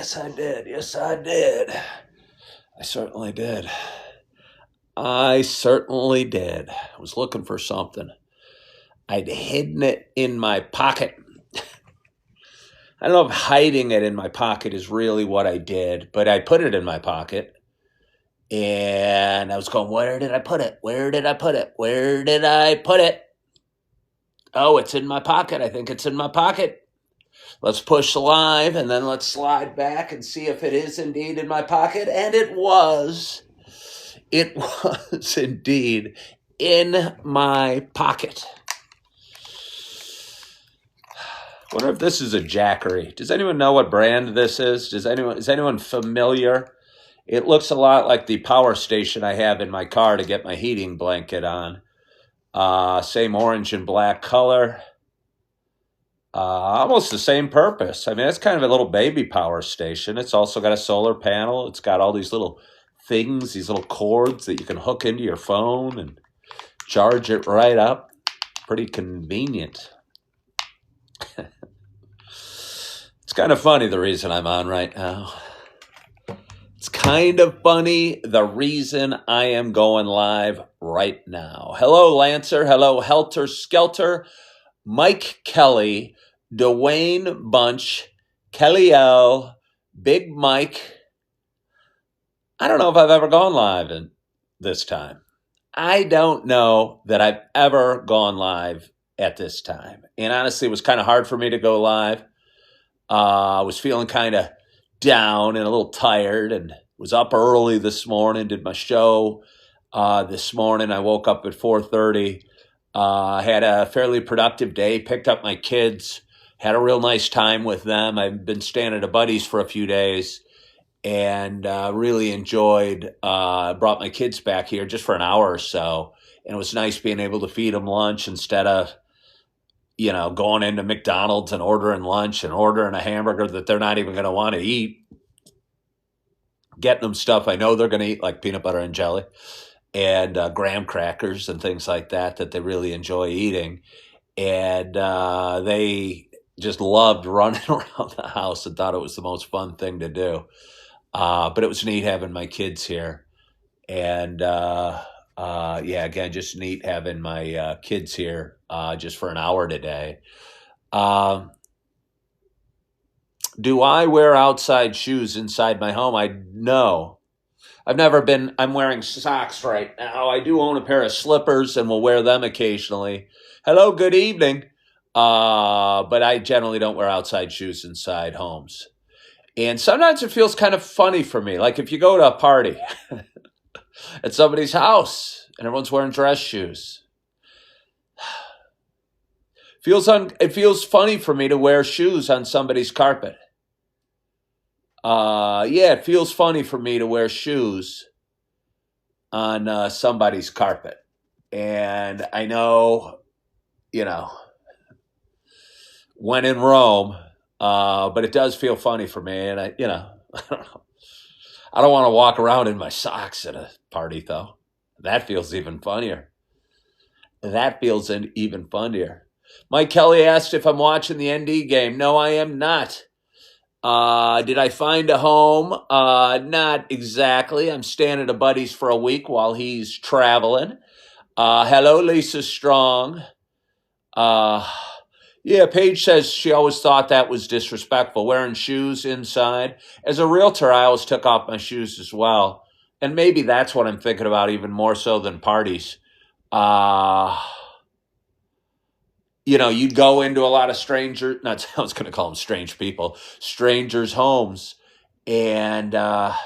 Yes, I did. Yes, I did. I certainly did. I certainly did. I was looking for something. I'd hidden it in my pocket. I don't know if hiding it in my pocket is really what I did, but I put it in my pocket and I was going, where did I put it? Where did I put it? Where did I put it? Oh, it's in my pocket. I think it's in my pocket. Let's push live and then let's slide back and see if it is indeed in my pocket. And it was. It was indeed in my pocket. I wonder if this is a Jackery. Does anyone know what brand this is? Is anyone familiar? It looks a lot like the power station I have in my car to get my heating blanket on. Same orange and black color. Almost the same purpose. I mean, it's kind of a little baby power station. It's also got a solar panel. It's got all these little things, these little cords that you can hook into your phone and charge it right up. Pretty convenient. It's kind of funny the reason I'm on right now. It's kind of funny the reason I am going live right now. Hello, Lancer. Hello, Helter Skelter. Mike Kelly, Dwayne Bunch, Kelly L, Big Mike. I don't know if I've ever gone live this time. I don't know that I've ever gone live at this time. And honestly, it was kind of hard for me to go live. I was feeling kind of down and a little tired and was up early this morning, did my show this morning. I woke up at 4:30. Had a fairly productive day, picked up my kids, had a real nice time with them. I've been staying at a buddy's for a few days and really enjoyed, brought my kids back here just for an hour or so. And it was nice being able to feed them lunch instead of, going into McDonald's and ordering lunch and ordering a hamburger that they're not even going to want to eat. Getting them stuff I know they're going to eat, like peanut butter and jelly and graham crackers and things like that they really enjoy eating. And they just loved running around the house and thought it was the most fun thing to do. But it was neat having my kids here. And again, just neat having my kids here just for an hour today. Do I wear outside shoes inside my home? No. I've never been. I'm wearing socks right now. I do own a pair of slippers and will wear them occasionally. Hello, good evening. But I generally don't wear outside shoes inside homes. And sometimes it feels kind of funny for me. Like if you go to a party at somebody's house and everyone's wearing dress shoes. It feels funny for me to wear shoes on somebody's carpet. It feels funny for me to wear shoes on somebody's carpet. And I know, when in Rome, but it does feel funny for me. And I don't know. I don't want to walk around in my socks at a party, though. That feels even funnier. Mike Kelly asked if I'm watching the ND game. No, I am not. Did I find a home? Not exactly. I'm staying at a buddy's for a week while he's traveling. Hello, Lisa Strong. Paige says she always thought that was disrespectful, wearing shoes inside. As a realtor, I always took off my shoes as well. And maybe that's what I'm thinking about even more so than parties. You'd go into a lot of strangers, I was going to call them strange people, strangers' homes. And I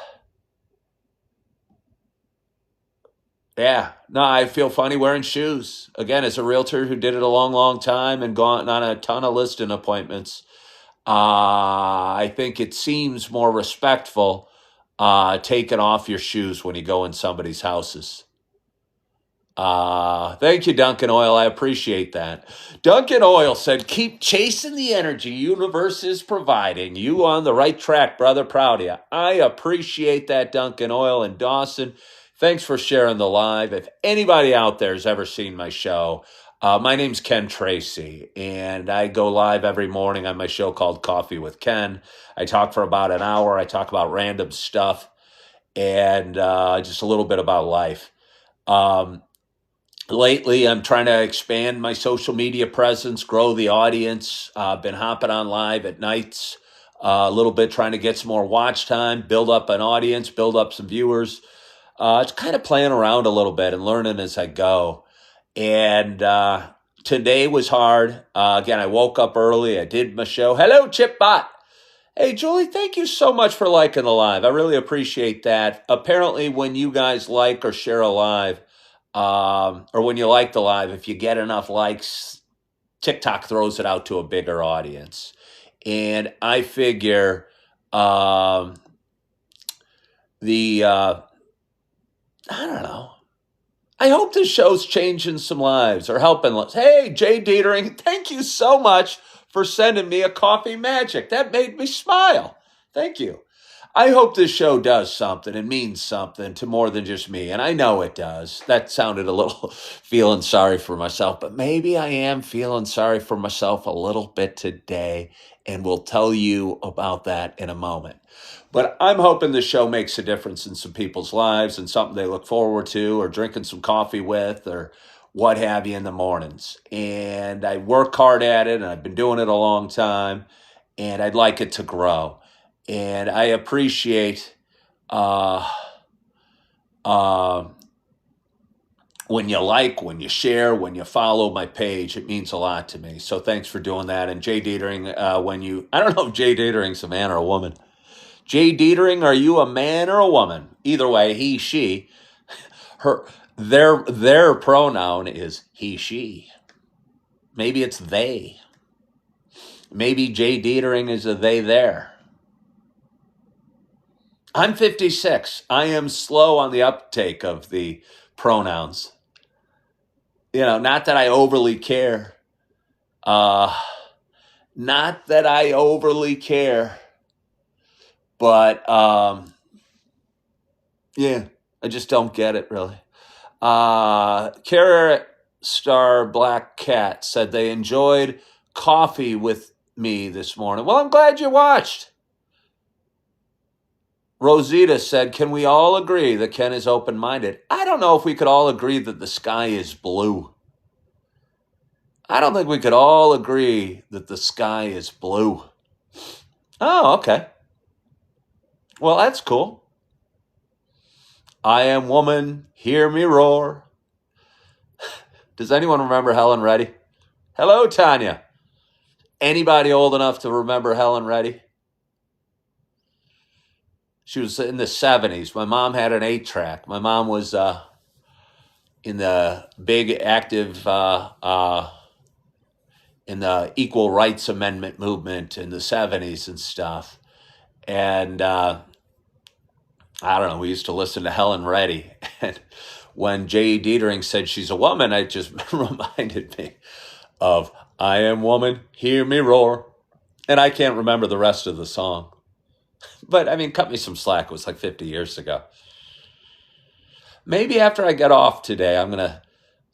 feel funny wearing shoes. Again, as a realtor who did it a long, long time and gone on a ton of listing appointments, I think it seems more respectful taking off your shoes when you go in somebody's houses. Thank you, Duncan Oil. I appreciate that. Duncan Oil said, keep chasing the energy universe is providing. You on the right track, brother. Proud of you. I appreciate that, Duncan Oil. And Dawson, thanks for sharing the live. If anybody out there has ever seen my show, My name's Ken Tracy, and I go live every morning on my show called Coffee with Ken. I talk for about an hour. I talk about random stuff and just a little bit about life. Um, Lately, I'm trying to expand my social media presence, grow the audience. I've been hopping on live at nights a little bit, trying to get some more watch time, build up an audience, build up some viewers. It's kind of playing around a little bit and learning as I go. And today was hard. Again, I woke up early. I did my show. Hello, Chipbot. Hey, Julie, thank you so much for liking the live. I really appreciate that. Apparently, when you guys like or share a live, or when you like the live, if you get enough likes, TikTok throws it out to a bigger audience. And I figure um, I don't know. I hope this show's changing some lives or helping lives. Hey, Jay Dietering, thank you so much for sending me a coffee magic. That made me smile. Thank you. I hope this show does something and means something to more than just me. And I know it does. That sounded a little feeling sorry for myself, but maybe I am feeling sorry for myself a little bit today. And we'll tell you about that in a moment. But I'm hoping the show makes a difference in some people's lives and something they look forward to or drinking some coffee with or what have you in the mornings. And I work hard at it, and I've been doing it a long time, and I'd like it to grow. And I appreciate uh, uh, when you like, when you share, when you follow my page. It means a lot to me. So thanks for doing that. And Jay Dietering, I don't know if Jay Dietering's a man or a woman. Jay Dietering, are you a man or a woman? Either way, he, she, her, their pronoun is he, she. Maybe it's they. Maybe Jay Dietering is a they, there. I'm 56. I am slow on the uptake of the pronouns. Not that I overly care. Not that I overly care. But, yeah, I just don't get it, really. Carrot Star Black Cat said they enjoyed coffee with me this morning. Well, I'm glad you watched. Rosita said, can we all agree that Ken is open-minded? I don't know if we could all agree that the sky is blue. I don't think we could all agree that the sky is blue. Oh, okay. Well, that's cool. I am woman, hear me roar. Does anyone remember Helen Reddy? Hello, Tanya. Anybody old enough to remember Helen Reddy? She was in the 70s. My mom had an 8-track. My mom was in the big active in the Equal Rights Amendment movement in the 70s and stuff. And I don't know, we used to listen to Helen Reddy. And when Jay Dietering said she's a woman, it just reminded me of I am woman, hear me roar. And I can't remember the rest of the song. But, I mean, cut me some slack. It was like 50 years ago. Maybe after I get off today, I'm going to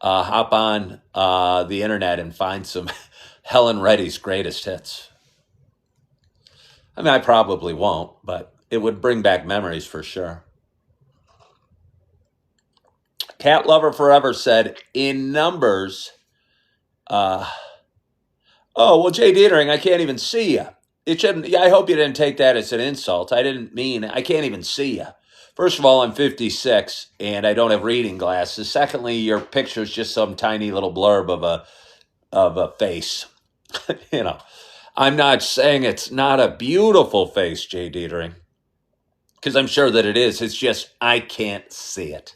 hop on the internet and find some Helen Reddy's greatest hits. I mean, I probably won't, but it would bring back memories for sure. Cat Lover Forever said, in numbers, oh, well, Jay Dietering, I can't even see you. It shouldn't. Yeah, I hope you didn't take that as an insult. I didn't mean I can't even see you. First of all, I'm 56 and I don't have reading glasses. Secondly, your picture is just some tiny little blurb of a face. I'm not saying it's not a beautiful face, Jay Dietering, because I'm sure that it is. It's just I can't see it.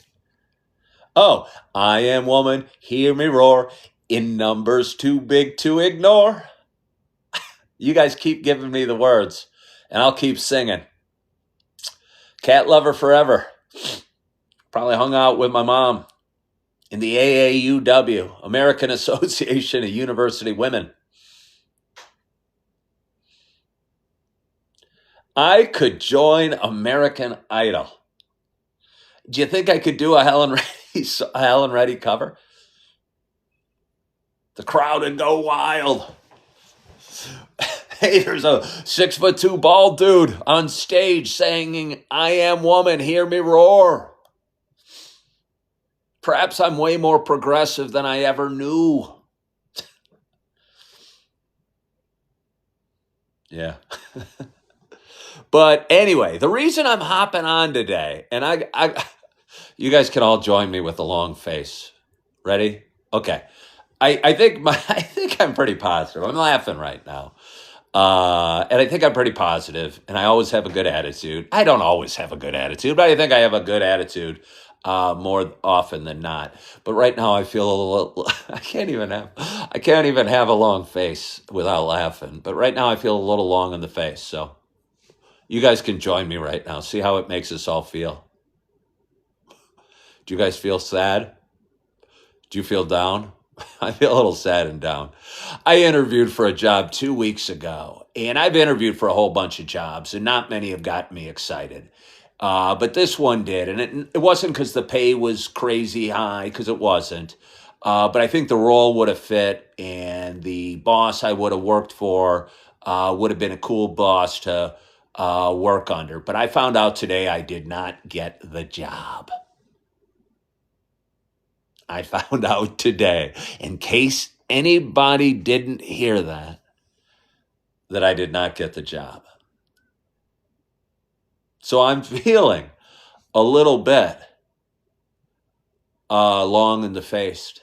Oh, I am woman, hear me roar, in numbers too big to ignore. You guys keep giving me the words, and I'll keep singing. Cat Lover Forever. Probably hung out with my mom in the AAUW, American Association of University Women. I could join American Idol. Do you think I could do a Helen Reddy cover? The crowd would go wild. Hey, there's a 6'2" bald dude on stage singing, "I am woman, hear me roar." Perhaps I'm way more progressive than I ever knew. Yeah. But anyway, the reason I'm hopping on today, and you guys can all join me with a long face. Ready? Okay. I think I'm pretty positive. I'm laughing right now. And I think I'm pretty positive, and I always have a good attitude. I don't always have a good attitude, but I think I have a good attitude more often than not. But right now, I feel a little. I can't even have a long face without laughing. But right now, I feel a little long in the face. So you guys can join me right now. See how it makes us all feel. Do you guys feel sad? Do you feel down? I feel a little sad and down. I interviewed for a job 2 weeks ago, and I've interviewed for a whole bunch of jobs, and not many have gotten me excited. But this one did, and it wasn't because the pay was crazy high, because it wasn't. But I think the role would have fit, and the boss I would have worked for would have been a cool boss to work under. But I found out today I did not get the job. I found out today, in case anybody didn't hear that I did not get the job. So I'm feeling a little bit long in the face.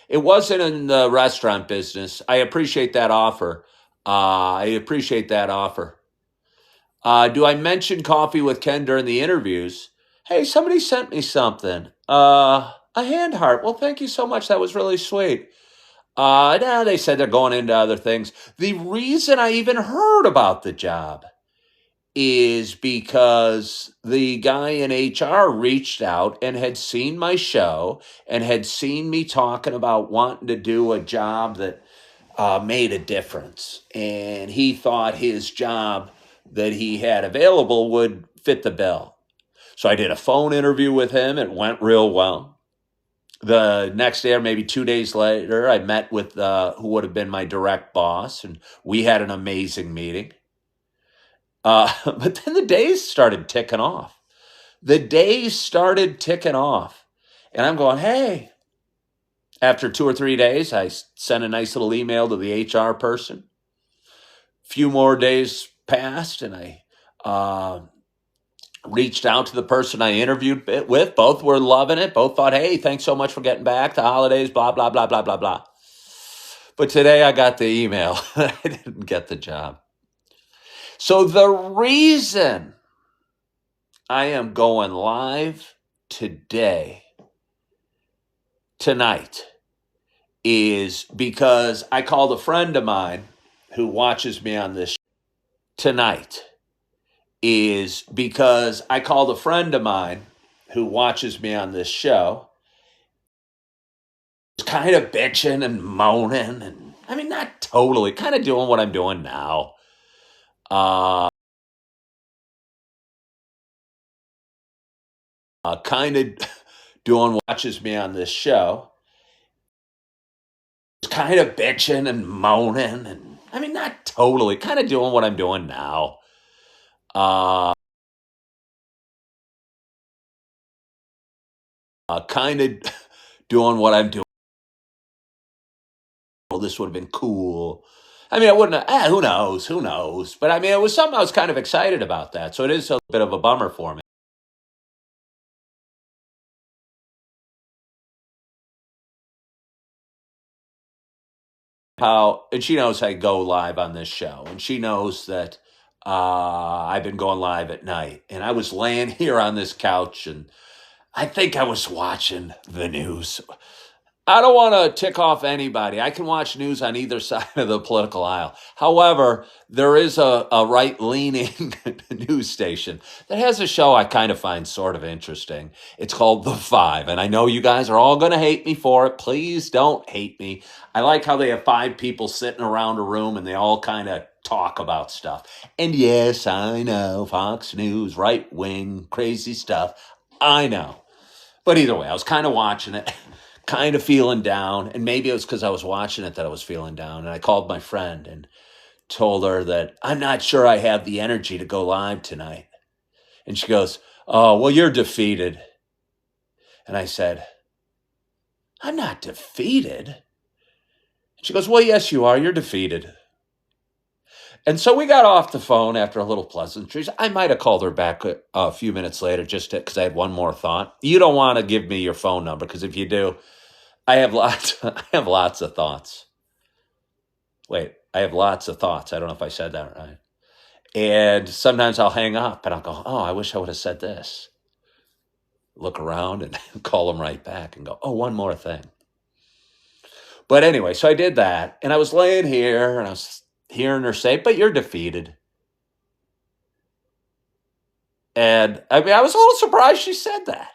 It wasn't in the restaurant business. I appreciate that offer. Do I mention Coffee with Ken during the interviews? Hey, somebody sent me something. A hand heart. Well, thank you so much. That was really sweet. Now they said they're going into other things. The reason I even heard about the job is because the guy in HR reached out and had seen my show and had seen me talking about wanting to do a job that made a difference. And he thought his job that he had available would fit the bill. So I did a phone interview with him. It went real well. The next day, or maybe 2 days later, I met with who would have been my direct boss, and we had an amazing meeting. But then the days started ticking off. And I'm going, hey. After 2 or 3 days, I sent a nice little email to the HR person. A few more days passed, and I reached out to the person I interviewed with. Both were loving it. Both thought, hey, thanks so much for getting back. The holidays, blah, blah, blah, blah, blah, blah. But today I got the email. I didn't get the job. So the reason I am going live tonight, is because I called a friend of mine who watches me on this tonight. Is because I called a friend of mine who watches me on this show. It's kind of bitching and moaning, and I mean, not totally, kind of doing what I'm doing now. Kind of doing watches me on this show. It's kind of bitching and moaning, and I mean, not totally, kind of doing what I'm doing now. Kind of doing what I'm doing. Well, this would have been cool. I mean, I wouldn't have, who knows? But I mean, it was something I was kind of excited about that. So it is a bit of a bummer for me. And she knows I go live on this show, and she knows that I've been going live at night. And I was laying here on this couch, and I think I was watching the news. I don't want to tick off anybody. I can watch news on either side of the political aisle. However, there is a right-leaning news station that has a show I kind of find sort of interesting. It's called The Five, and I know you guys are all going to hate me for it. Please don't hate me. I like how they have 5 people sitting around a room, and they all kind of talk about stuff. And yes, I know, Fox News, right-wing, crazy stuff. I know. But either way, I was kind of watching it. kind of feeling down. And maybe it was because I was watching it that I was feeling down. And I called my friend and told her that I'm not sure I have the energy to go live tonight. And she goes, "Oh, well, you're defeated." And I said, "I'm not defeated." She goes, "Well, yes, you are. You're defeated." And so we got off the phone after a little pleasantries. I might have called her back a few minutes later just because I had one more thought. You don't want to give me your phone number because if you do, I have lots. I have lots of thoughts. Wait, I have lots of thoughts. I don't know if I said that right. And sometimes I'll hang up and I'll go, "Oh, I wish I would have said this." Look around and call them right back and go, "Oh, one more thing." But anyway, so I did that. And I was laying here and I was hearing her say, "But you're defeated." And I mean, I was a little surprised she said that.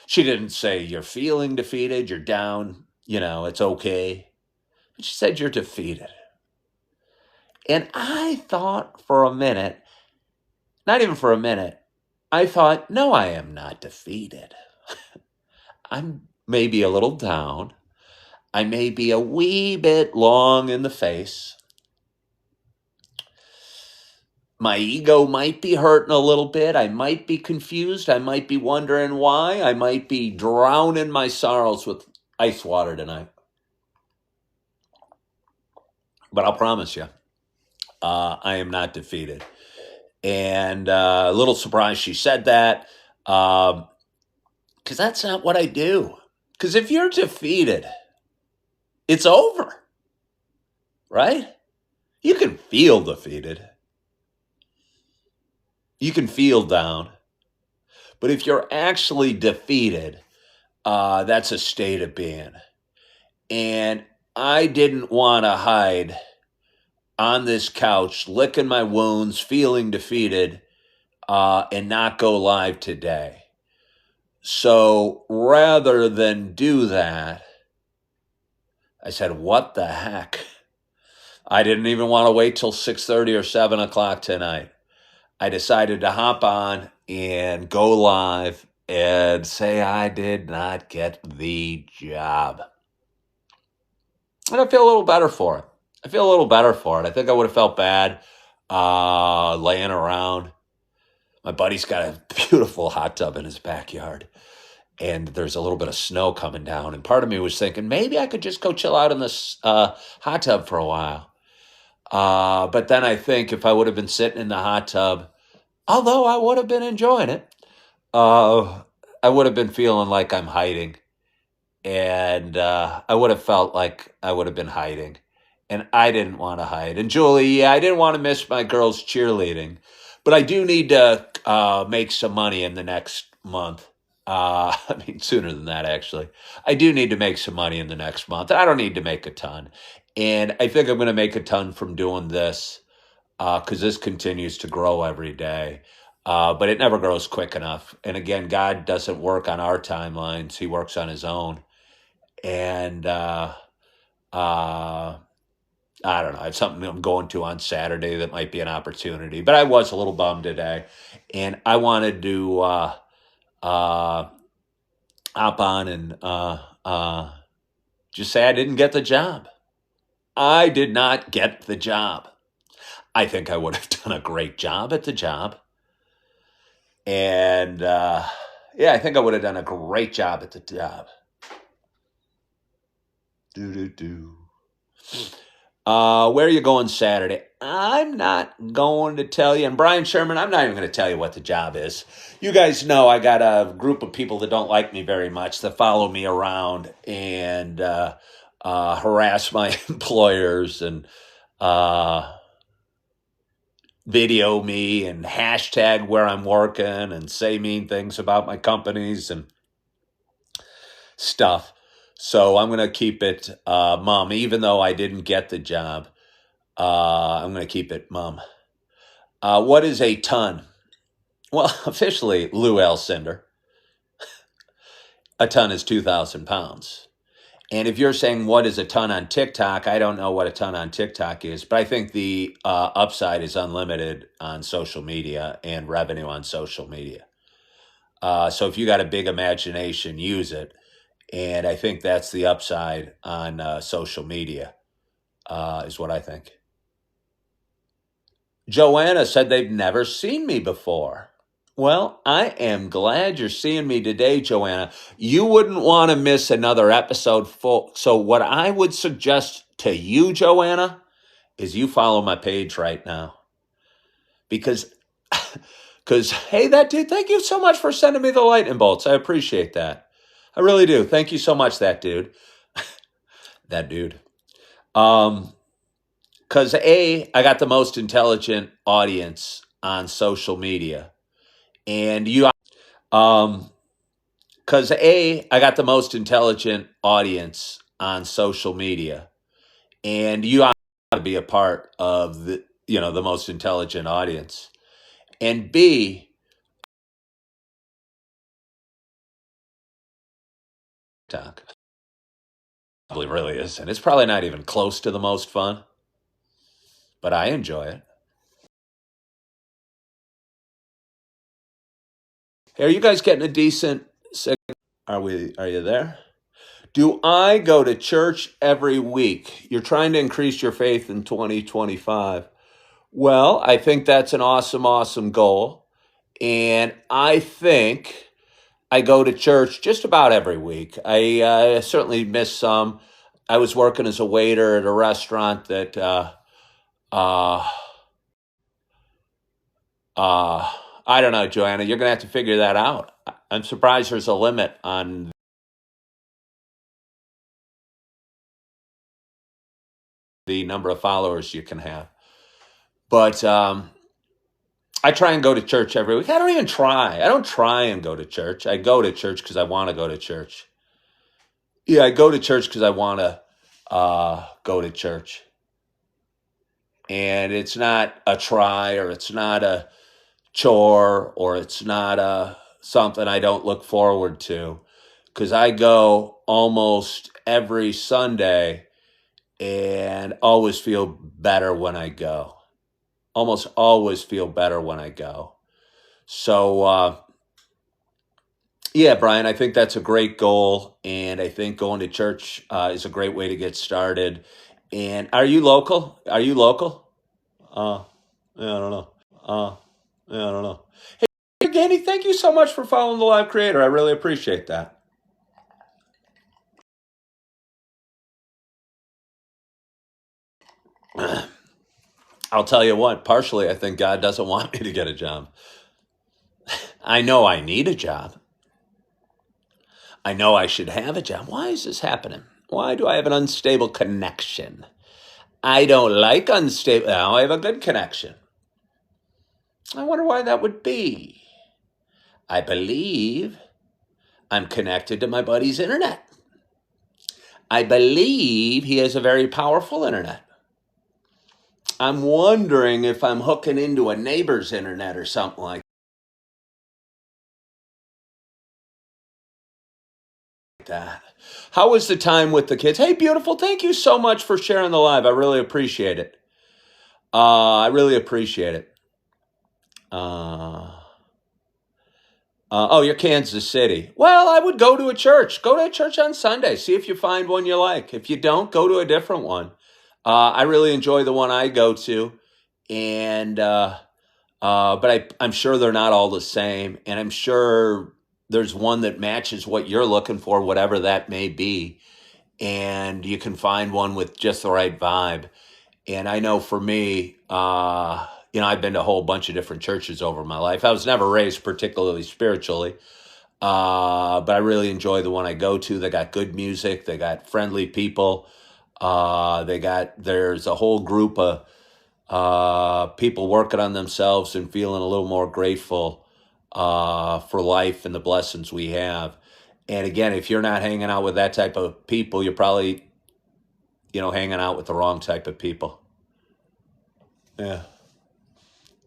She didn't say, "You're feeling defeated, you're down, it's okay." But she said, "You're defeated." And I thought for a minute, not even for a minute, I thought, no, I am not defeated. I'm maybe a little down. I may be a wee bit long in the face. My ego might be hurting a little bit. I might be confused. I might be wondering why. I might be drowning my sorrows with ice water tonight. But I'll promise you, I am not defeated. And a little surprised she said that because that's not what I do. Because if you're defeated, it's over, right? You can feel defeated. You can feel down. But if you're actually defeated, that's a state of being. And I didn't want to hide on this couch, licking my wounds, feeling defeated, and not go live today. So rather than do that, I said, what the heck? I didn't even want to wait till 6:30 or 7 o'clock tonight. I decided to hop on and go live and say I did not get the job. And I feel a little better for it. I think I would have felt bad laying around. My buddy's got a beautiful hot tub in his backyard. And there's a little bit of snow coming down. And part of me was thinking, maybe I could just go chill out in this hot tub for a while. But then I think if I would have been sitting in the hot tub, although I would have been enjoying it, I would have been feeling like I'm hiding. And I would have felt like I would have been hiding. And I didn't want to hide. And Julie, I didn't want to miss my girls' cheerleading. But I do need to make some money in the next month. Sooner than that, actually. I do need to make some money in the next month. I don't need to make a ton. And I think I'm going to make a ton from doing this because this continues to grow every day. But it never grows quick enough. And again, God doesn't work on our timelines. He works on his own. And I don't know. I have something I'm going to on Saturday that might be an opportunity. But I was a little bummed today. And I wanted to hop on and just say I didn't get the job. I did not get the job. I think I would have done a great job at the job. And I think I would have done a great job at the job. Where are you going Saturday? I'm not going to tell you. And Brian Sherman, I'm not even going to tell you what the job is. You guys know I got a group of people that don't like me very much that follow me around and harass my employers and video me and hashtag where I'm working and say mean things about my companies and stuff. So I'm going to keep it mom, even though I didn't get the job. I'm going to keep it mom. What is a ton? Well, officially, Lou Alcindor. A ton is 2,000 pounds. And if you're saying what is a ton on TikTok, I don't know what a ton on TikTok is, but I think the upside is unlimited on social media and revenue on social media. So if you got a big imagination, use it. And I think that's the upside on social media, is what I think. Joanna said they've never seen me before. Well, I am glad you're seeing me today, Joanna. You wouldn't want to miss another episode full. So, what I would suggest to you, Joanna, is you follow my page right now. Because, hey, that dude, thank you so much for sending me the lightning bolts. I appreciate that. I really do. Thank you so much, that dude. That dude. Because I got the most intelligent audience on social media, and you, because I got the most intelligent audience on social media, and you ought to be a part of the most intelligent audience, and B, talk probably really isn't. It's probably not even close to the most fun, but I enjoy it. Hey, are you guys getting a decent signal? Are you there? Do I go to church every week? You're trying to increase your faith in 2025. Well, I think that's an awesome, awesome goal. And I think I go to church just about every week. I certainly miss some. I was working as a waiter at a restaurant that uh, I don't know, Joanna. You're going to have to figure that out. I'm surprised there's a limit on the number of followers you can have. But I try and go to church every week. I don't even try. I don't try and go to church. I go to church because I want to go to church. Yeah, I go to church because I want to go to church. And it's not a try, or it's not a chore, or it's not something I don't look forward to, because I go almost every Sunday and always feel better when I go. Almost always feel better when I go. So, yeah, Brian, I think that's a great goal. And I think going to church is a great way to get started. And are you local? Are you local? Uh, yeah, I don't know. Yeah, I don't know. Hey, Danny, thank you so much for following the Live Creator. I really appreciate that. I'll tell you what, partially, I think God doesn't want me to get a job. I know I need a job. I know I should have a job. Why is this happening? Why do I have an unstable connection? I don't like unstable. Now I have a good connection. I wonder why that would be. I believe I'm connected to my buddy's internet. I believe he has a very powerful internet. I'm wondering if I'm hooking into a neighbor's internet or something like that. How was the time with the kids? Hey, beautiful. Thank you so much for sharing the live. I really appreciate it. I really appreciate it. Oh, you're Kansas City. Well, I would go to a church. Go to a church on Sunday. See if you find one you like. If you don't, go to a different one. I really enjoy the one I go to, and but I'm sure they're not all the same, and I'm sure there's one that matches what you're looking for, whatever that may be, and you can find one with just the right vibe. And I know for me, I've been to a whole bunch of different churches over my life. I was never raised particularly spiritually, but I really enjoy the one I go to. They got good music. They got friendly people. There's a whole group of people working on themselves and feeling a little more grateful for life and the blessings we have. And again, if you're not hanging out with that type of people, you're probably, hanging out with the wrong type of people. Yeah.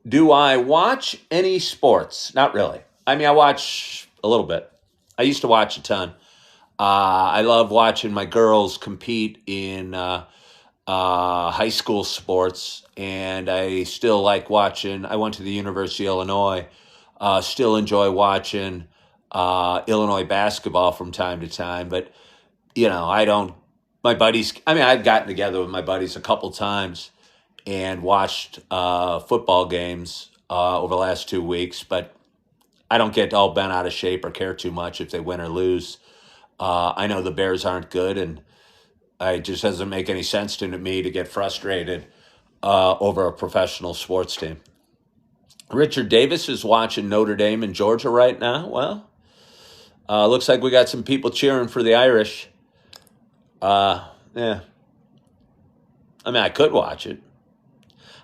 Do I watch any sports? Not really. I mean, I watch a little bit. I used to watch a ton. I love watching my girls compete in high school sports, and I still like watching. I went to the University of Illinois. Still enjoy watching Illinois basketball from time to time. But, I don't, my buddies, I've gotten together with my buddies a couple times and watched football games over the last 2 weeks, but I don't get all bent out of shape or care too much if they win or lose. I know the Bears aren't good, and it just doesn't make any sense to me to get frustrated over a professional sports team. Richard Davis is watching Notre Dame and Georgia right now. Well, looks like we got some people cheering for the Irish. Yeah. I could watch it.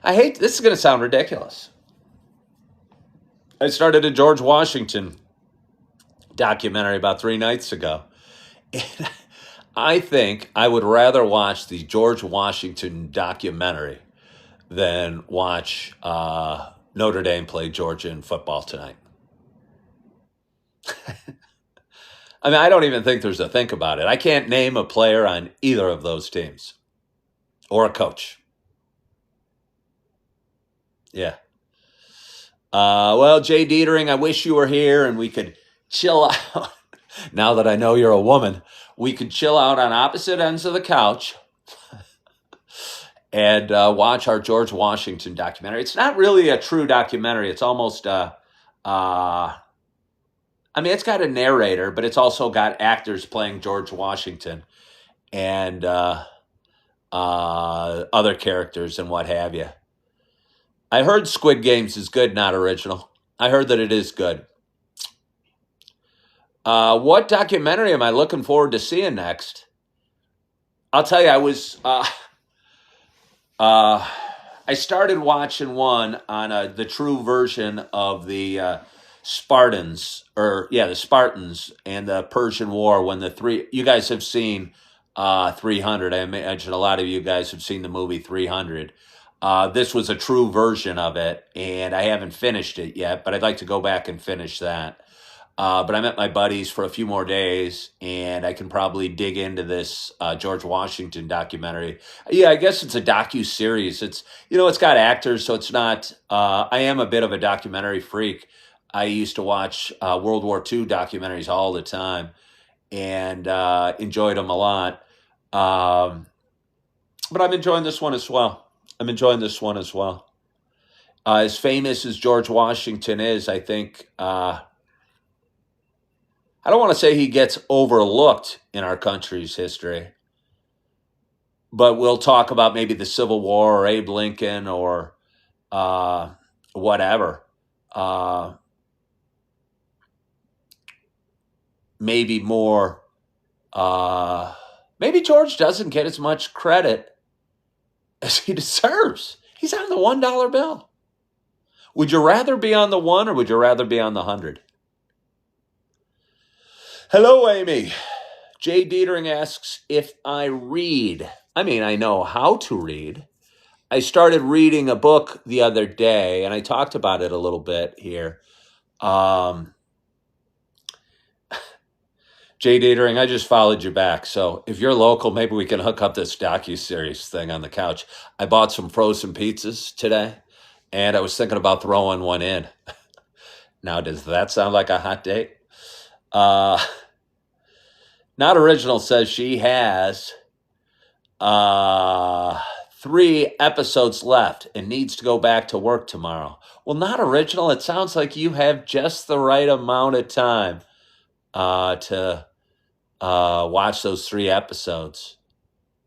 This is going to sound ridiculous. I started a George Washington documentary about 3 nights ago. And I think I would rather watch the George Washington documentary than watch Notre Dame play Georgia in football tonight. I don't even think there's a think about it. I can't name a player on either of those teams or a coach. Yeah. Well, Jay Dietering, I wish you were here and we could chill out. Now that I know you're a woman, we could chill out on opposite ends of the couch and watch our George Washington documentary. It's not really a true documentary. It's almost, it's got a narrator, but it's also got actors playing George Washington and other characters and what have you. I heard Squid Games is good, not original. I heard that it is good. What documentary am I looking forward to seeing next? I'll tell you, I started watching one on the true version of the Spartans, the Spartans and the Persian War. When you guys have seen 300. I imagine a lot of you guys have seen the movie 300. This was a true version of it, and I haven't finished it yet, but I'd like to go back and finish that. But I met my buddies for a few more days, and I can probably dig into this George Washington documentary. Yeah, I guess it's a docu-series. It's got actors, so it's not. I am a bit of a documentary freak. I used to watch World War II documentaries all the time, and enjoyed them a lot. But I'm enjoying this one as well. As famous as George Washington is, I think. I don't want to say he gets overlooked in our country's history, but we'll talk about maybe the Civil War or Abe Lincoln or whatever. Maybe more. Maybe George doesn't get as much credit as he deserves. He's on the $1 bill. Would you rather be on the 1 or would you rather be on the 100? Hello, Amy. Jay Dietering asks if I read. I know how to read. I started reading a book the other day, and I talked about it a little bit here. Jay Dietering, I just followed you back. So if you're local, maybe we can hook up this docu-series thing on the couch. I bought some frozen pizzas today, and I was thinking about throwing one in. Now, does that sound like a hot date? Not Original says she has 3 episodes left and needs to go back to work tomorrow. Well, Not Original, it sounds like you have just the right amount of time to watch those 3 episodes.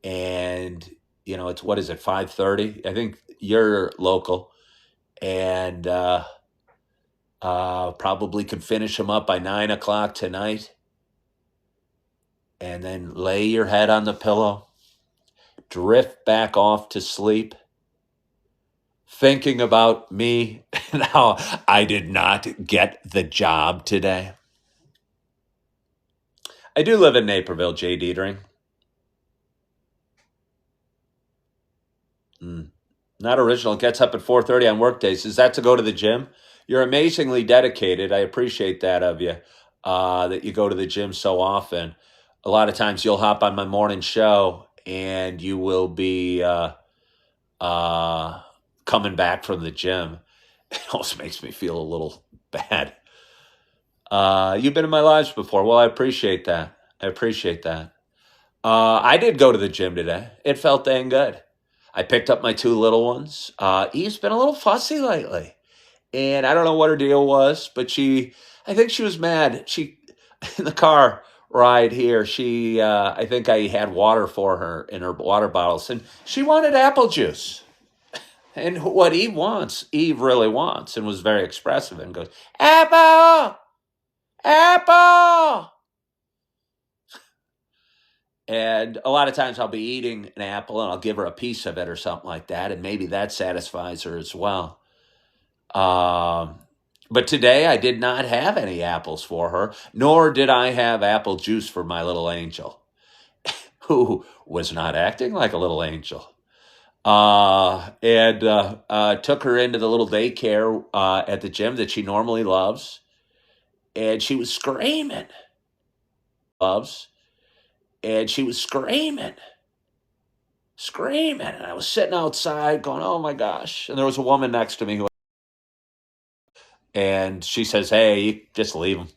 And, it's, what is it, 5:30? I think you're local. And probably could finish them up by 9 o'clock tonight. And then lay your head on the pillow, drift back off to sleep, thinking about me and how I did not get the job today. I do live in Naperville, Jay Dietering. Not Original gets up at 4:30 on work days. Is that to go to the gym? You're amazingly dedicated. I appreciate that of you, that you go to the gym so often. A lot of times you'll hop on my morning show and you will be coming back from the gym. It almost makes me feel a little bad. You've been in my lives before. Well, I appreciate that. I appreciate that. I did go to the gym today. It felt dang good. I picked up my two little ones. Eve's been a little fussy lately, and I don't know what her deal was, but I think she was mad. She, in the car ride here, I think I had water for her in her water bottles, and she wanted apple juice. And what Eve really wants, and was very expressive and goes, Apple! Apple! And a lot of times I'll be eating an apple and I'll give her a piece of it or something like that, and maybe that satisfies her as well. Um, but today I did not have any apples for her, nor did I have apple juice for my little angel, who was not acting like a little angel. And took her into the little daycare at the gym that she normally loves, and she was screaming. Loves, and she was screaming, and I was sitting outside going, "Oh my gosh!" And there was a woman next to me and she says, "Hey, just leave them.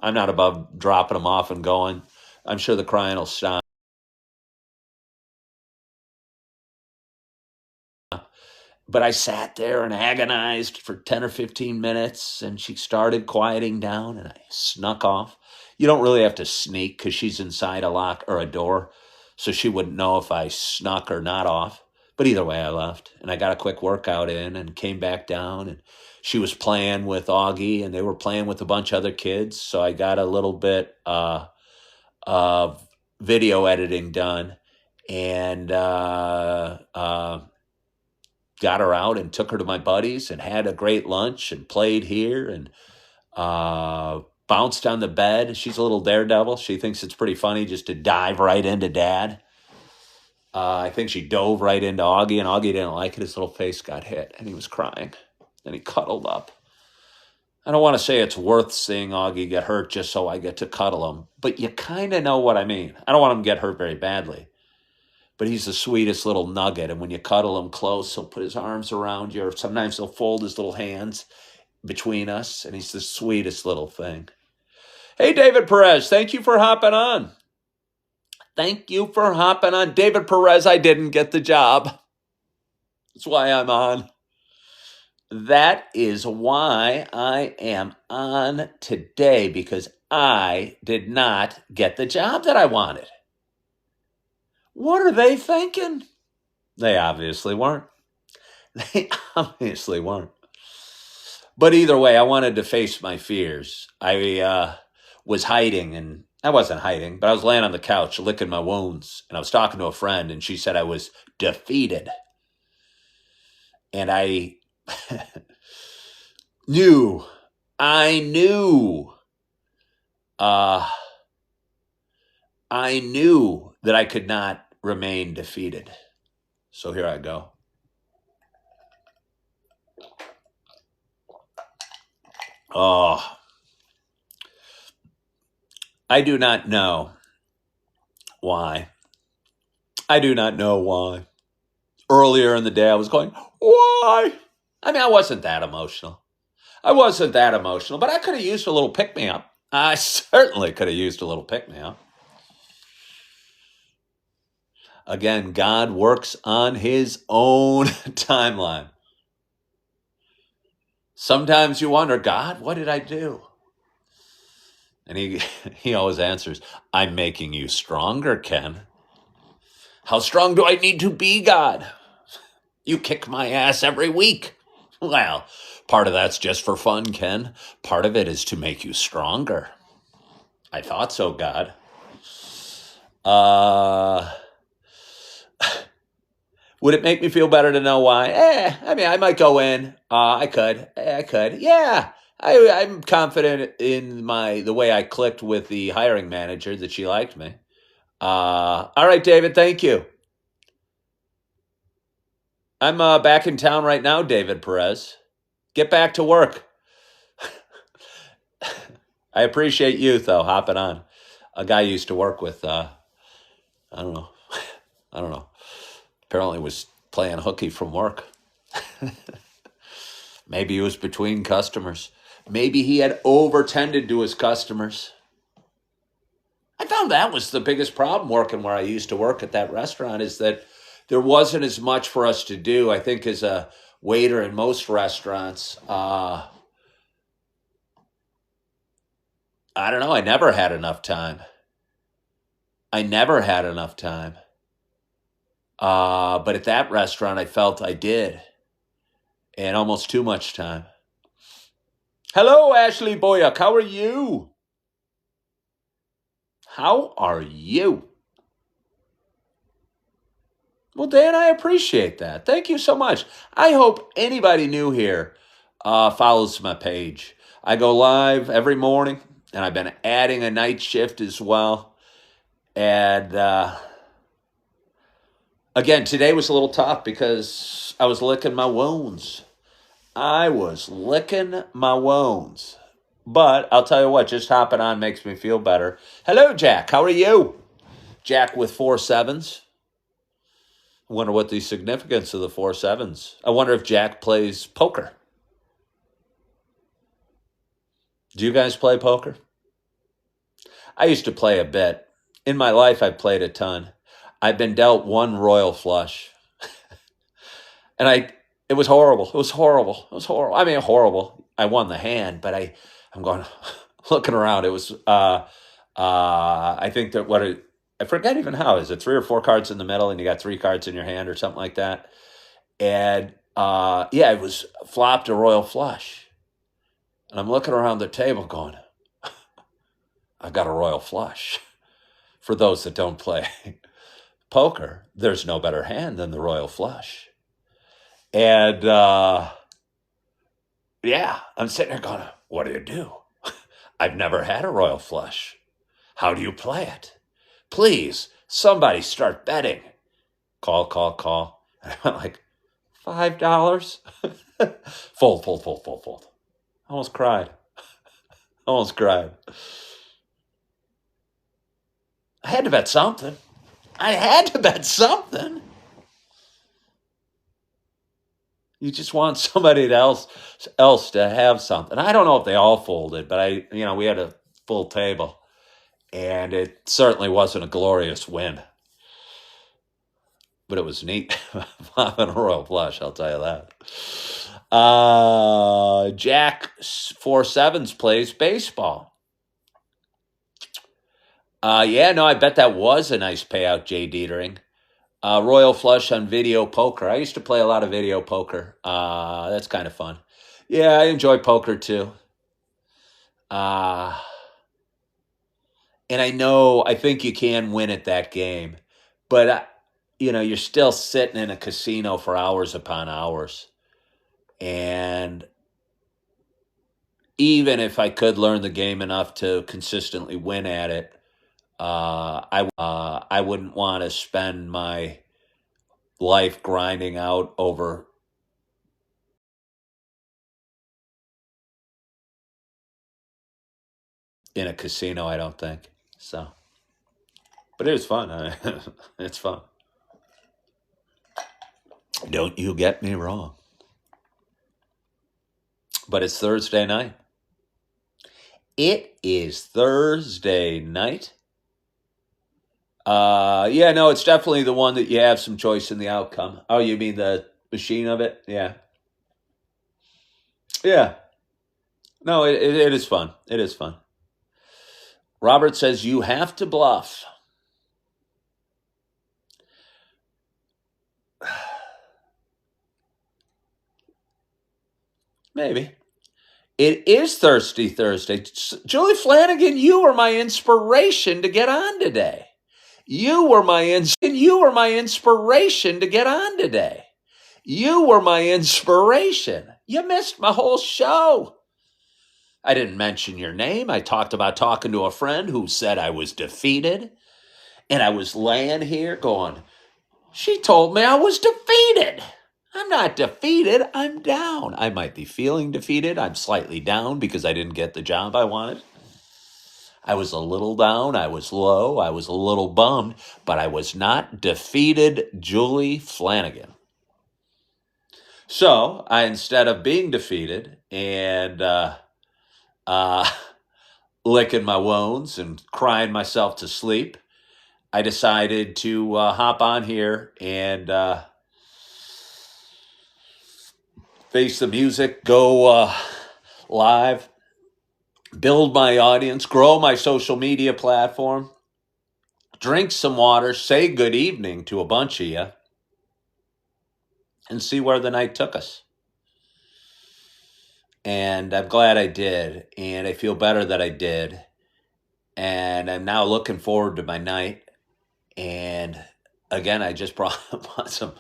I'm not above dropping them off and going. I'm sure the crying will stop." But I sat there and agonized for 10 or 15 minutes, and she started quieting down, and I snuck off. You don't really have to sneak because she's inside a lock or a door, so she wouldn't know if I snuck or not off. But either way, I left, and I got a quick workout in and came back down, and she was playing with Augie, and they were playing with a bunch of other kids, so I got a little bit of video editing done, and got her out and took her to my buddies and had a great lunch and played here and bounced on the bed. She's a little daredevil. She thinks it's pretty funny just to dive right into Dad. I think she dove right into Augie, and Augie didn't like it. His little face got hit, and he was crying. And he cuddled up. I don't want to say it's worth seeing Augie get hurt just so I get to cuddle him, but you kind of know what I mean. I don't want him to get hurt very badly. But he's the sweetest little nugget. And when you cuddle him close, he'll put his arms around you, or sometimes he'll fold his little hands between us, and he's the sweetest little thing. Hey, David Perez, thank you for hopping on. Thank you for hopping on. David Perez, I didn't get the job. That's why I'm on. That is why I am on today, because I did not get the job that I wanted. What are they thinking? They obviously weren't. They obviously weren't. But either way, I wanted to face my fears. I was hiding, and I wasn't hiding, but I was laying on the couch licking my wounds, and I was talking to a friend, and she said I was defeated. And I knew that I could not remain defeated. So here I go. Oh, I do not know why. I do not know why. Earlier in the day, I was going, why? I mean, I wasn't that emotional. But I could have used a little pick-me-up. I certainly could have used a little pick-me-up. Again, God works on his own timeline. Sometimes you wonder, God, what did I do? And he always answers, I'm making you stronger, Ken. How strong do I need to be, God? You kick my ass every week. Well, part of that's just for fun, Ken. Part of it is to make you stronger. I thought so, God. Would it make me feel better to know why? I mean, I might go in. I could. Yeah. I'm confident in the way I clicked with the hiring manager that she liked me. All right, David, thank you. I'm back in town right now, David Perez. Get back to work. I appreciate you, though, hopping on. A guy I used to work with, I don't know. Apparently was playing hooky from work. Maybe he was between customers. Maybe he had over-tended to his customers. I found that was the biggest problem working where I used to work at that restaurant, is that there wasn't as much for us to do. I think as a waiter in most restaurants, I don't know. I never had enough time. I never had enough time. But at that restaurant, I felt I did, and almost too much time. Hello, Ashley Boyack. How are you? How are you? Well, Dan, I appreciate that. Thank you so much. I hope anybody new here follows my page. I go live every morning, and I've been adding a night shift as well. And again, today was a little tough because I was licking my wounds. I was licking my wounds. But I'll tell you what, just hopping on makes me feel better. Hello, Jack. How are you? Jack with 4 7s. I wonder what the significance of the 4 7s. I wonder if Jack plays poker. Do you guys play poker? I used to play a bit. In my life, I've played a ton. I've been dealt one royal flush. And it was horrible. It was horrible. It was horrible. I mean, horrible. I won the hand, but I'm going, looking around. It was, I think that I forget even how. Is it 3 or 4 cards in the middle and you got 3 cards in your hand or something like that? And yeah, it was flopped a royal flush. And I'm looking around the table going, I've got a royal flush. For those that don't play poker, there's no better hand than the royal flush. And yeah, I'm sitting there going, what do you do? I've never had a royal flush. How do you play it? Please, somebody start betting. Call. And I went like, $5? Fold. Almost cried. I had to bet something. You just want somebody else to have something. I don't know if they all folded, but we had a full table, and it certainly wasn't a glorious win. But it was neat having a royal flush, I'll tell you that. Jack 4 7s plays baseball. Yeah, no, I bet that was a nice payout, Jay Dietering. Royal flush on video poker. I used to play a lot of video poker. That's kind of fun. Yeah, I enjoy poker too. And I think you can win at that game, but you're still sitting in a casino for hours upon hours. And even if I could learn the game enough to consistently win at it, I wouldn't want to spend my life grinding out over in a casino, I don't think. So, but it was fun. It's fun. Don't you get me wrong. But it's Thursday night. It is Thursday night. Yeah, no, it's definitely the one that you have some choice in the outcome. Oh, you mean the machine of it? Yeah. Yeah. No, it is fun. It is fun. Robert says you have to bluff. Maybe. It is Thirsty Thursday. Julie Flanagan, you were my inspiration to get on today. You were my inspiration to get on today. You were my inspiration. You missed my whole show. I didn't mention your name. I talked about talking to a friend who said I was defeated. And I was laying here going, she told me I was defeated. I'm not defeated. I'm down. I might be feeling defeated. I'm slightly down because I didn't get the job I wanted. I was a little down. I was low. I was a little bummed, but I was not defeated, Julie Flanagan. So instead of being defeated and uh, licking my wounds and crying myself to sleep, I decided to hop on here and face the music, go live, build my audience, grow my social media platform, drink some water, say good evening to a bunch of you, and see where the night took us. And I'm glad I did, and I feel better that I did. And I'm now looking forward to my night. And again, I just brought some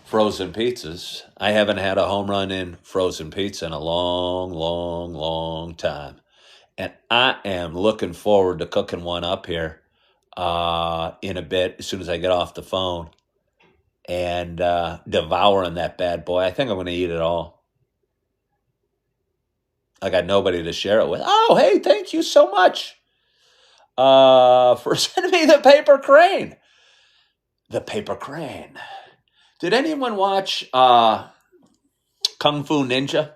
frozen pizzas. I haven't had a home run in frozen pizza in a long, long, long time. And I am looking forward to cooking one up here in a bit as soon as I get off the phone and devouring that bad boy. I think I'm going to eat it all. I got nobody to share it with. Oh, hey, thank you so much for sending me the paper crane. The paper crane. Did anyone watch Kung Fu Ninja?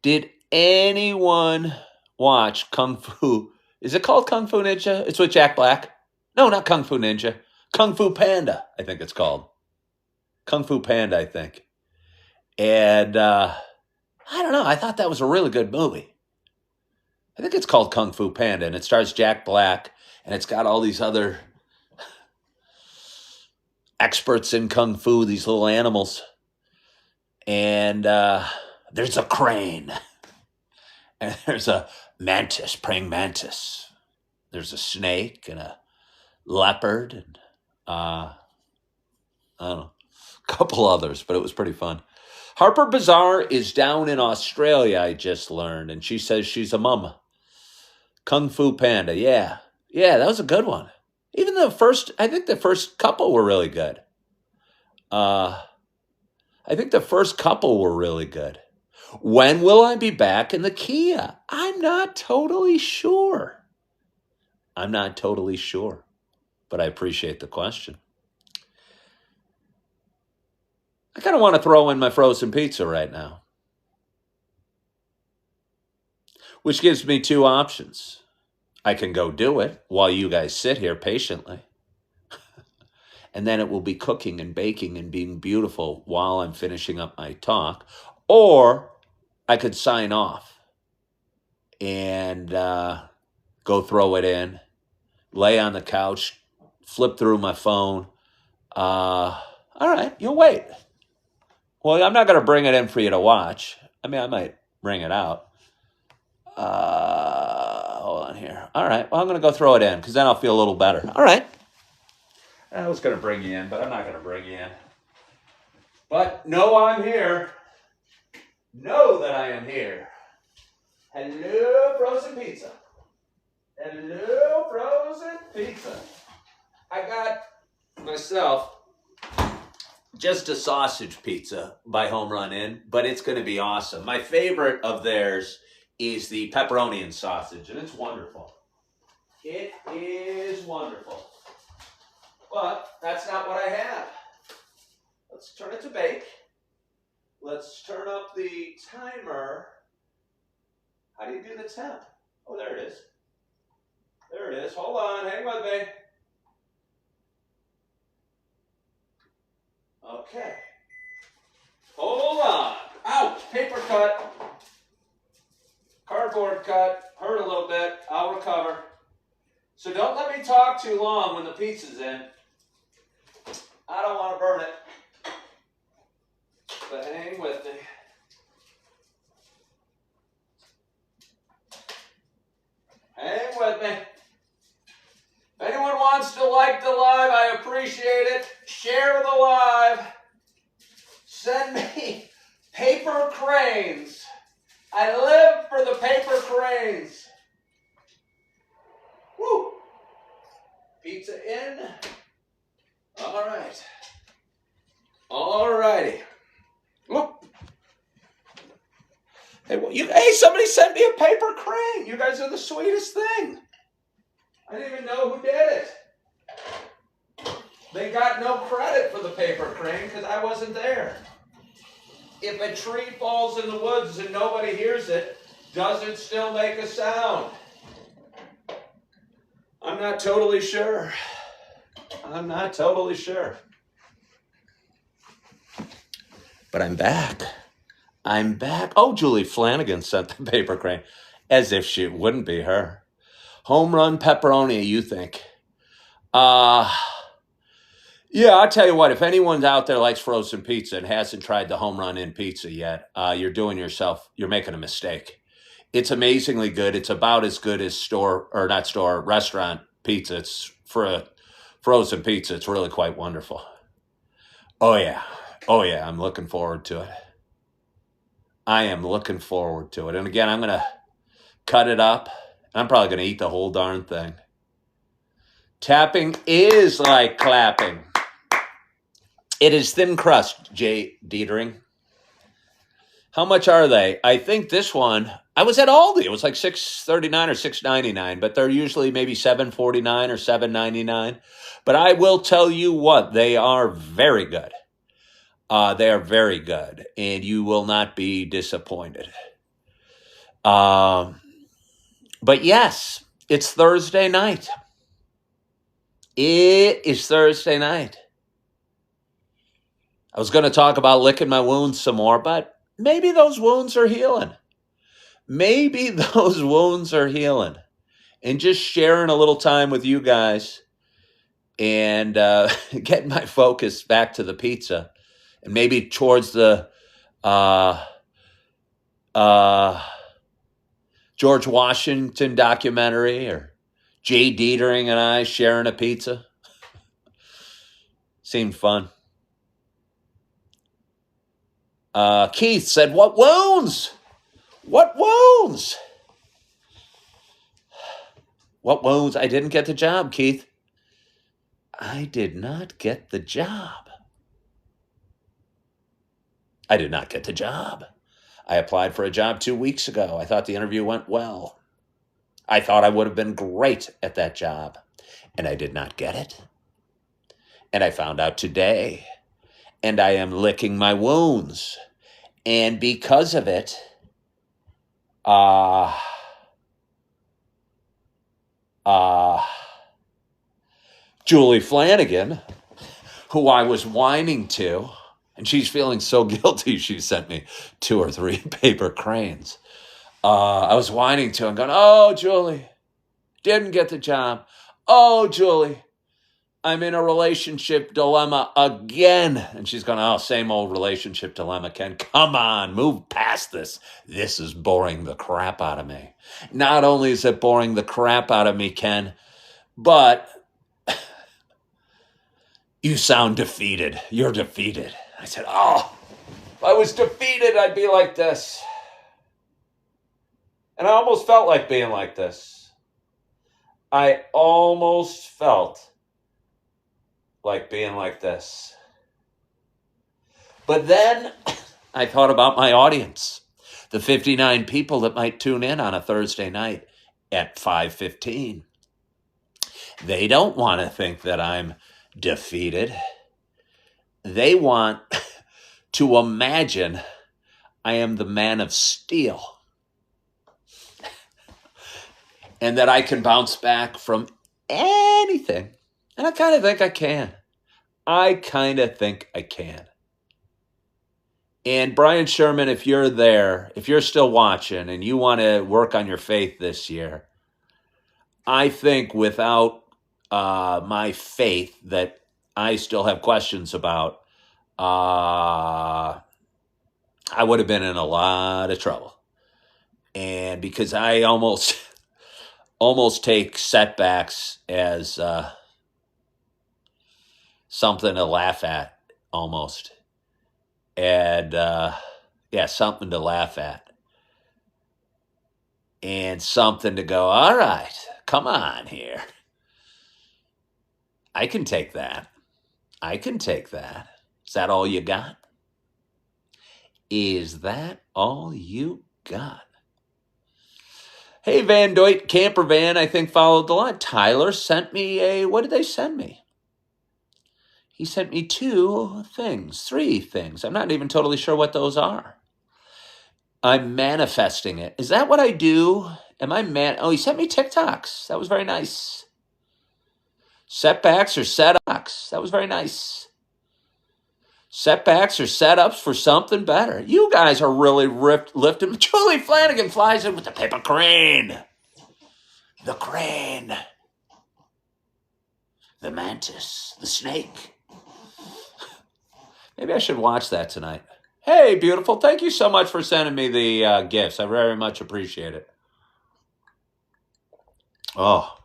Did anyone watch Kung Fu? Is it called Kung Fu Ninja? It's with Jack Black. No, not Kung Fu Ninja. Kung Fu Panda, I think it's called. Kung Fu Panda, I think. And I don't know. I thought that was a really good movie. I think it's called Kung Fu Panda, and it stars Jack Black, and it's got all these other experts in Kung Fu, these little animals. And there's a crane, and there's a mantis, praying mantis. There's a snake and a leopard, and I don't know, a couple others, but it was pretty fun. Harper Bazaar is down in Australia, I just learned, and she says she's a mama. Kung Fu Panda, yeah. Yeah, that was a good one. Even I think the first couple were really good. I think the first couple were really good. When will I be back in the Kia? I'm not totally sure. But I appreciate the question. I kind of want to throw in my frozen pizza right now, which gives me two options. I can go do it while you guys sit here patiently, and then it will be cooking and baking and being beautiful while I'm finishing up my talk, or I could sign off and go throw it in, lay on the couch, flip through my phone. All right, you'll wait. Well, I'm not going to bring it in for you to watch. I mean, I might bring it out. Hold on here. All right. Well, I'm going to go throw it in because then I'll feel a little better. All right. I was going to bring you in, but I'm not going to bring you in. But know I'm here. Know that I am here. Hello, frozen pizza. Hello, frozen pizza. I got myself just a sausage pizza by Home Run Inn, but it's going to be awesome. My favorite of theirs is the pepperoni and sausage, and it's wonderful. It is wonderful. But that's not what I have. Let's turn it to bake. Let's turn up the timer. How do you do the temp? Oh, there it is. There it is. Hold on. Hang with me. Okay. Hold on. Ouch. Paper cut. Cardboard cut. Hurt a little bit. I'll recover. So don't let me talk too long when the pizza's in. I don't want to burn it. But hang with me. Hang with me. If anyone wants to like the live, I appreciate it. Share the live. Send me paper cranes. I live for the paper cranes. Woo! Pizza in. All right. All righty. Whoop. Hey, somebody sent me a paper crane. You guys are the sweetest thing. I didn't even know who did it. They got no credit for the paper crane because I wasn't there. If a tree falls in the woods and nobody hears it, Does it still make a sound? I'm not totally sure. I'm not totally sure. But I'm back. I'm back. Oh, Julie Flanagan sent the paper crane. As if she wouldn't be her. Home run pepperoni, you think? Yeah, I'll tell you what, if anyone's out there likes frozen pizza and hasn't tried the home run in pizza yet, you're making a mistake. It's amazingly good. It's about as good as restaurant pizza. It's for a frozen pizza. It's really quite wonderful. Oh yeah. I'm looking forward to it. I am looking forward to it. And again, I'm going to cut it up. I'm probably going to eat the whole darn thing. Tapping is like clapping. It is thin crust, Jay Dietering. How much are they? I think this one, I was at Aldi. It was like $6.39 or $6.99, but they're usually maybe $7.49 or $7.99. But I will tell you what, they are very good. They are very good, and you will not be disappointed. But yes, it's Thursday night. It is Thursday night. I was going to talk about licking my wounds some more, but maybe those wounds are healing. Maybe those wounds are healing. And just sharing a little time with you guys and getting my focus back to the pizza and maybe towards the George Washington documentary or Jay Dietering and I sharing a pizza. Seemed fun. Keith said, what wounds? What wounds? What wounds? I didn't get the job, Keith. I did not get the job. I did not get the job. I applied for a job 2 weeks ago. I thought the interview went well. I thought I would have been great at that job, and I did not get it. And I found out today, and I am licking my wounds. And because of it, Julie Flanagan, who I was whining to, and she's feeling so guilty, she sent me 2 or 3 paper cranes. I was whining to and going, oh, Julie, didn't get the job. Oh, Julie, I'm in a relationship dilemma again. And she's going, oh, same old relationship dilemma, Ken. Come on, move past this. This is boring the crap out of me. Not only is it boring the crap out of me, Ken, but you sound defeated. You're defeated. I said, oh, if I was defeated, I'd be like this. And I almost felt like being like this. I almost felt like being like this. But then I thought about my audience, the 59 people that might tune in on a Thursday night at 5:15. They don't want to think that I'm defeated. They want to imagine I am the man of steel and that I can bounce back from anything. And I kind of think I can. And Brian Sherman, if you're there, if you're still watching and you want to work on your faith this year, I think without my faith that I still have questions about, I would have been in a lot of trouble. And because I almost take setbacks as something to laugh at, almost. And something to laugh at. And something to go, all right, come on here. I can take that. Is that all you got? Is that all you got? Hey, Van Doit, Camper Van, I think followed the line. Tyler sent me what did they send me? He sent me 3 things. I'm not even totally sure what those are. I'm manifesting it. Is that what I do? Am I Oh, he sent me TikToks. That was very nice. Setbacks or setups. That was very nice. Setbacks or setups for something better. You guys are really lifting. Julie Flanagan flies in with the paper crane. The crane. The mantis. The snake. Maybe I should watch that tonight. Hey, beautiful. Thank you so much for sending me the gifts. I very much appreciate it. Oh.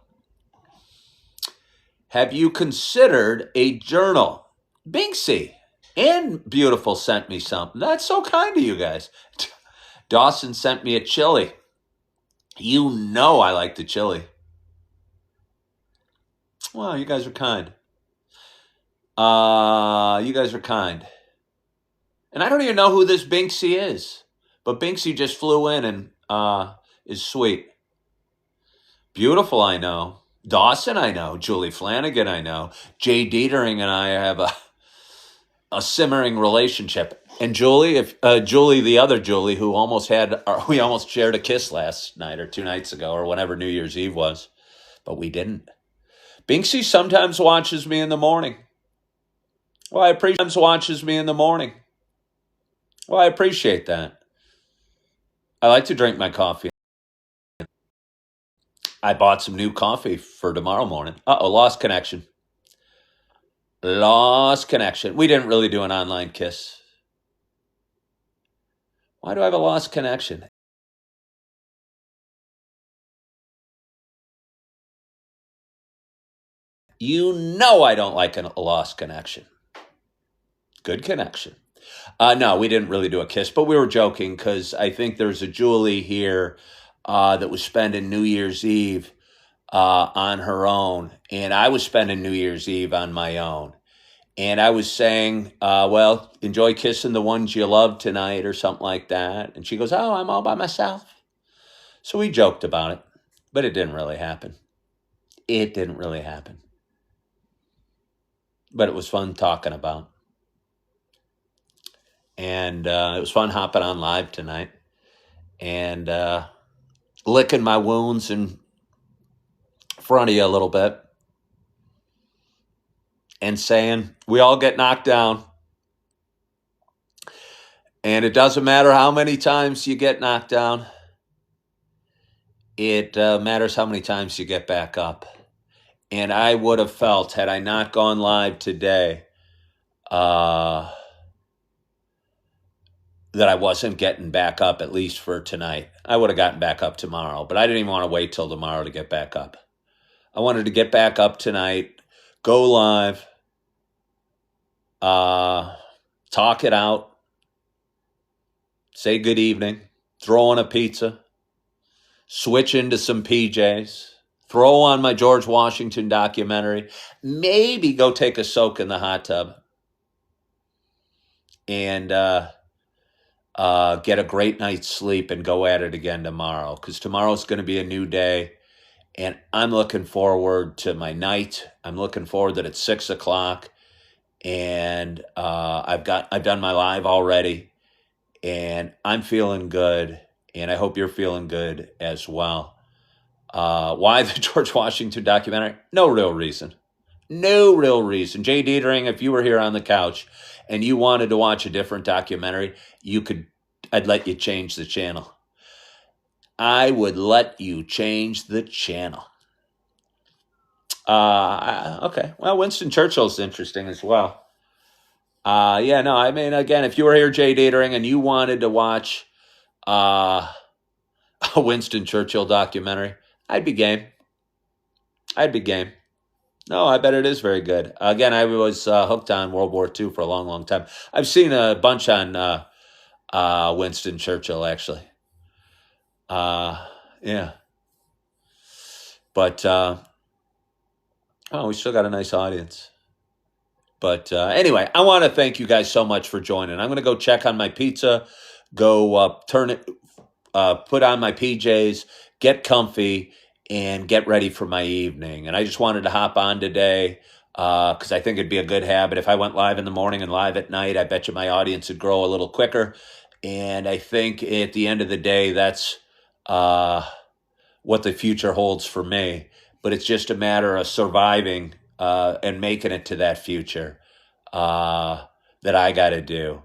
Have you considered a journal? Binksy and Beautiful sent me something. That's so kind of you guys. Dawson sent me a chili. You know I like the chili. Wow, you guys are kind. You guys are kind. And I don't even know who this Binksy is. But Binksy just flew in and is sweet. Beautiful, I know. Dawson, I know. Julie Flanagan, I know. Jay Dietering and I have a simmering relationship. And Julie, Julie, the other Julie, who we almost shared a kiss last night or 2 nights ago or whenever New Year's Eve was, but we didn't. Binksy sometimes watches me in the morning. Well, I appreciate that. I like to drink my coffee. I bought some new coffee for tomorrow morning. Lost connection. Lost connection. We didn't really do an online kiss. Why do I have a lost connection? You know I don't like a lost connection. Good connection. No, we didn't really do a kiss, but we were joking because I think there's a Julie here that was spending New Year's Eve on her own, and I was spending New Year's Eve on my own. And I was saying, well, enjoy kissing the ones you love tonight or something like that. And she goes, oh, I'm all by myself. So we joked about it, but it didn't really happen. It didn't really happen. But it was fun talking about. And it was fun hopping on live tonight and licking my wounds in front of you a little bit and saying, we all get knocked down. And it doesn't matter how many times you get knocked down. It matters how many times you get back up. And I would have felt, had I not gone live today, that I wasn't getting back up, at least for tonight. I would have gotten back up tomorrow, but I didn't even want to wait till tomorrow to get back up. I wanted to get back up tonight, go live, talk it out, say good evening, throw on a pizza, switch into some PJs, throw on my George Washington documentary, maybe go take a soak in the hot tub, and get a great night's sleep and go at it again tomorrow, because tomorrow's going to be a new day, and I'm looking forward to my night. I'm looking forward that it's 6 o'clock, and I've done my live already, and I'm feeling good, and I hope you're feeling good as well. Why the George Washington documentary? No real reason. No real reason. Jay Dietering, if you were here on the couch and you wanted to watch a different documentary, I'd let you change the channel. I would let you change the channel. Okay. Well, Winston Churchill's interesting as well. Yeah, no, I mean, again, if you were here, Jay Dietering, and you wanted to watch a Winston Churchill documentary, I'd be game. No, I bet it is very good. Again, I was hooked on World War II for a long, long time. I've seen a bunch on Winston Churchill, actually. Yeah. But, we still got a nice audience. But anyway, I want to thank you guys so much for joining. I'm going to go check on my pizza, go put on my PJs, get comfy, and get ready for my evening. And I just wanted to hop on today because I think it'd be a good habit. If I went live in the morning and live at night, I bet you my audience would grow a little quicker. And I think at the end of the day, that's uh, what the future holds for me. But it's just a matter of surviving and making it to that future uh, that I got to do.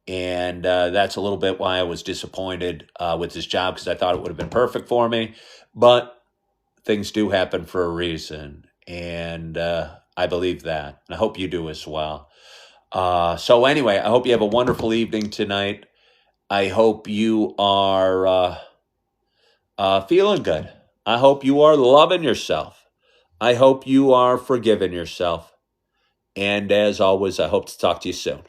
And that's a little bit why I was disappointed with this job, because I thought it would have been perfect for me. But things do happen for a reason. And I believe that. And I hope you do as well. So, anyway, I hope you have a wonderful evening tonight. I hope you are feeling good. I hope you are loving yourself. I hope you are forgiving yourself. And as always, I hope to talk to you soon.